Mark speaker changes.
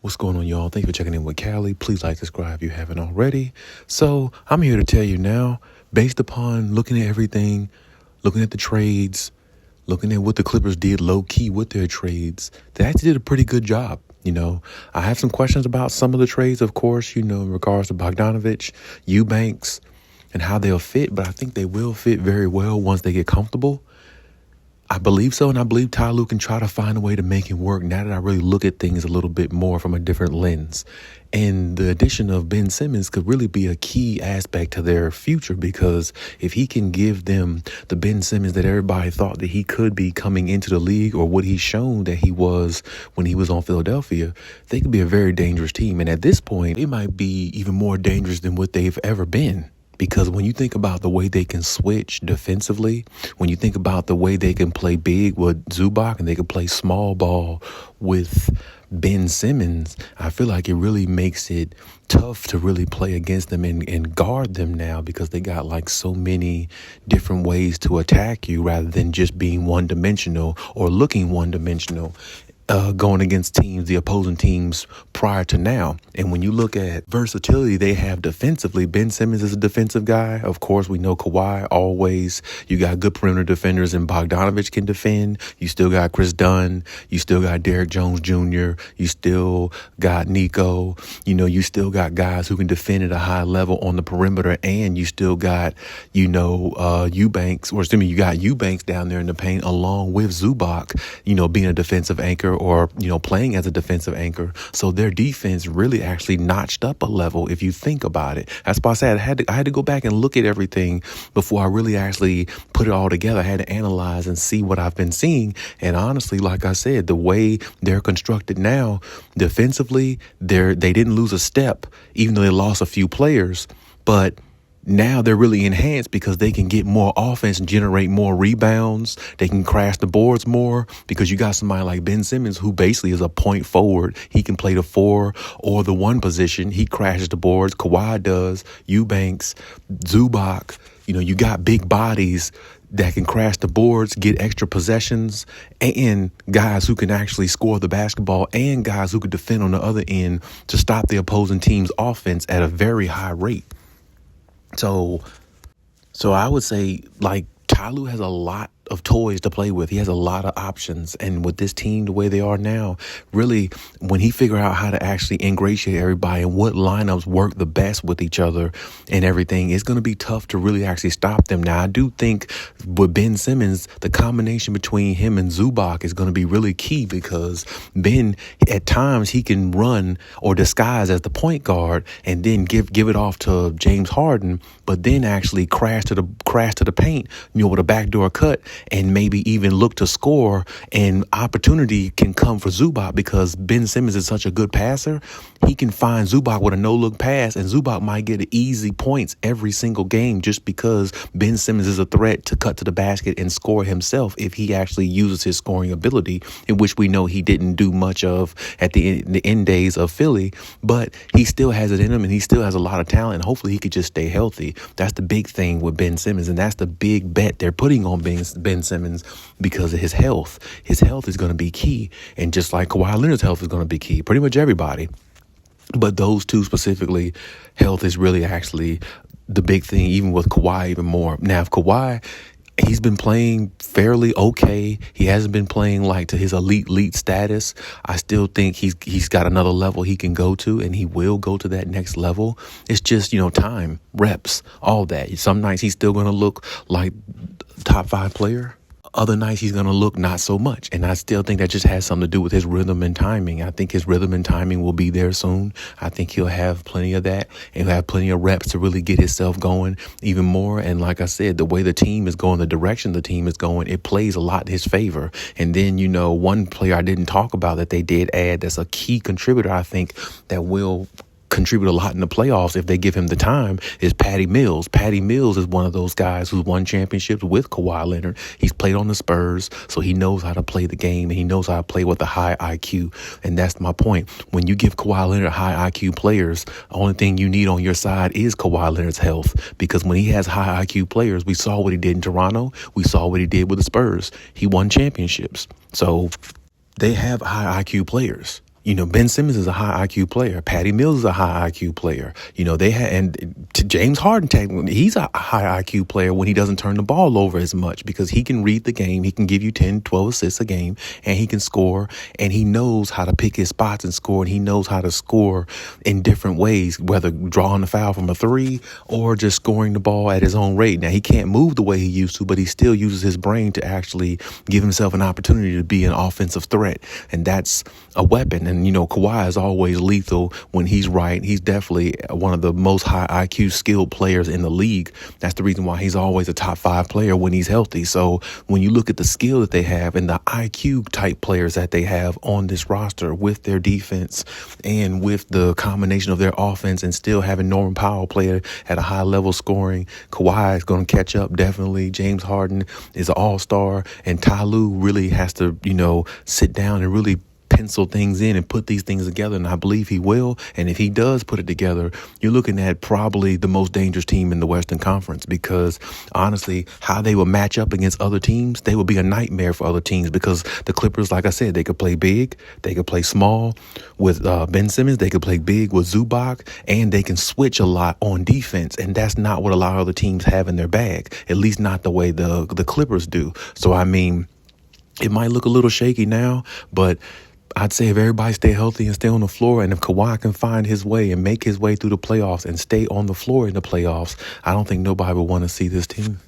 Speaker 1: What's going on, y'all? Thank you for checking in with Callie. Please like, subscribe if you haven't already. So I'm here to tell you now, based upon looking at everything, looking at the trades, looking at what the Clippers did low-key with their trades, they actually did a pretty good job. I have some questions about some of the trades, of course, in regards to Bogdanovich, Eubanks, and how they'll fit. But I think they will fit very well once they get comfortable. I believe so, and I believe Ty Lue can try to find a way to make it work now that I really look at things a little bit more from a different lens. And the addition of Ben Simmons could really be a key aspect to their future, because if he can give them the Ben Simmons that everybody thought that he could be coming into the league, or what he's shown that he was when he was on Philadelphia, they could be a very dangerous team. And at this point, it might be even more dangerous than what they've ever been. Because when you think about the way they can switch defensively, when you think about the way they can play big with Zubac and they can play small ball with Ben Simmons, I feel like it really makes it tough to really play against them and guard them now, because they got like so many different ways to attack you rather than just being one-dimensional or looking one-dimensional. Going against the opposing teams prior to now. And when you look at versatility they have defensively, Ben Simmons is a defensive guy. Of course, we know Kawhi always. You got good perimeter defenders, and Bogdanovich can defend. You still got Chris Dunn. You still got Derrick Jones Jr. You still got Nico. You still got guys who can defend at a high level on the perimeter, and you still got, Eubanks, you got Eubanks down there in the paint along with Zubac, being a defensive anchor, or playing as a defensive anchor. So their defense really actually notched up a level if you think about it. That's why I said I had to go back and look at everything before I really actually put it all together. I had to analyze and see what I've been seeing. And honestly, like I said, the way they're constructed now, defensively, they didn't lose a step, even though they lost a few players. But now they're really enhanced because they can get more offense and generate more rebounds. They can crash the boards more because you got somebody like Ben Simmons, who basically is a point forward. He can play the 4 or the 1 position. He crashes the boards. Kawhi does. Eubanks, Zubac. You got big bodies that can crash the boards, get extra possessions, and guys who can actually score the basketball, and guys who can defend on the other end to stop the opposing team's offense at a very high rate. So I would say, like, Ty Lue has a lot of toys to play with. He has a lot of options. And with this team, the way they are now, really, when he figure out how to actually ingratiate everybody and what lineups work the best with each other and everything, it's going to be tough to really actually stop them. Now, I do think with Ben Simmons, the combination between him and Zubac is going to be really key, because Ben, at times, he can run or disguise as the point guard and then give it off to James Harden, but then actually crash to the paint, with a backdoor cut, and maybe even look to score, and opportunity can come for Zubac because Ben Simmons is such a good passer. He can find Zubac with a no-look pass, and Zubac might get easy points every single game just because Ben Simmons is a threat to cut to the basket and score himself if he actually uses his scoring ability, in which we know he didn't do much of at the end days of Philly, but he still has it in him, and he still has a lot of talent, and hopefully he could just stay healthy. That's the big thing with Ben Simmons, and that's the big bet they're putting on Ben Simmons because of his health. His health is going to be key, and just like Kawhi Leonard's health is going to be key, pretty much everybody. But those two specifically, health is really actually the big thing, even with Kawhi even more. Now, if Kawhi, he's been playing fairly okay. He hasn't been playing like to his elite status. I still think he's got another level he can go to, and he will go to that next level. It's just, time, reps, all that. Some nights he's still going to look like top 5 player. Other nights he's going to look not so much. And I still think that just has something to do with his rhythm and timing. I think his rhythm and timing will be there soon. I think he'll have plenty of that, and he'll have plenty of reps to really get himself going even more. And like I said, the way the team is going, the direction the team is going, it plays a lot in his favor. And then, one player I didn't talk about that they did add that's a key contributor, I think, that will contribute a lot in the playoffs if they give him the time, is Patty Mills. Patty Mills is one of those guys who's won championships with Kawhi Leonard. He's played on the Spurs, so he knows how to play the game, and he knows how to play with a high IQ. And that's my point. When you give Kawhi Leonard high IQ players, the only thing you need on your side is Kawhi Leonard's health, because when he has high IQ players, we saw what he did in Toronto. We saw what he did with the Spurs. He won championships. So they have high IQ players. Ben Simmons is a high IQ player. Patty Mills is a high IQ player. They had, and to James Harden, he's a high IQ player when he doesn't turn the ball over as much because he can read the game. He can give you 10, 12 assists a game, and he can score, and he knows how to pick his spots and score, and he knows how to score in different ways, whether drawing the foul from a three or just scoring the ball at his own rate. Now, he can't move the way he used to, but he still uses his brain to actually give himself an opportunity to be an offensive threat, and that's a weapon. And, Kawhi is always lethal when he's right. He's definitely one of the most high IQ skilled players in the league. That's the reason why he's always a top 5 player when he's healthy. So when you look at the skill that they have and the IQ type players that they have on this roster with their defense and with the combination of their offense and still having Norman Powell play at a high level scoring, Kawhi is going to catch up definitely. James Harden is an all-star, and Ty Lue really has to, sit down and really pencil things in and put these things together, and I believe he will. And if he does put it together, you're looking at probably the most dangerous team in the Western Conference, because honestly, how they will match up against other teams, they will be a nightmare for other teams, because the Clippers, like I said, they could play big, they could play small with Ben Simmons, they could play big with Zubac, and they can switch a lot on defense, and that's not what a lot of other teams have in their bag, at least not the way the Clippers do. So it might look a little shaky now, but I'd say if everybody stay healthy and stay on the floor, and if Kawhi can find his way and make his way through the playoffs and stay on the floor in the playoffs, I don't think nobody would want to see this team.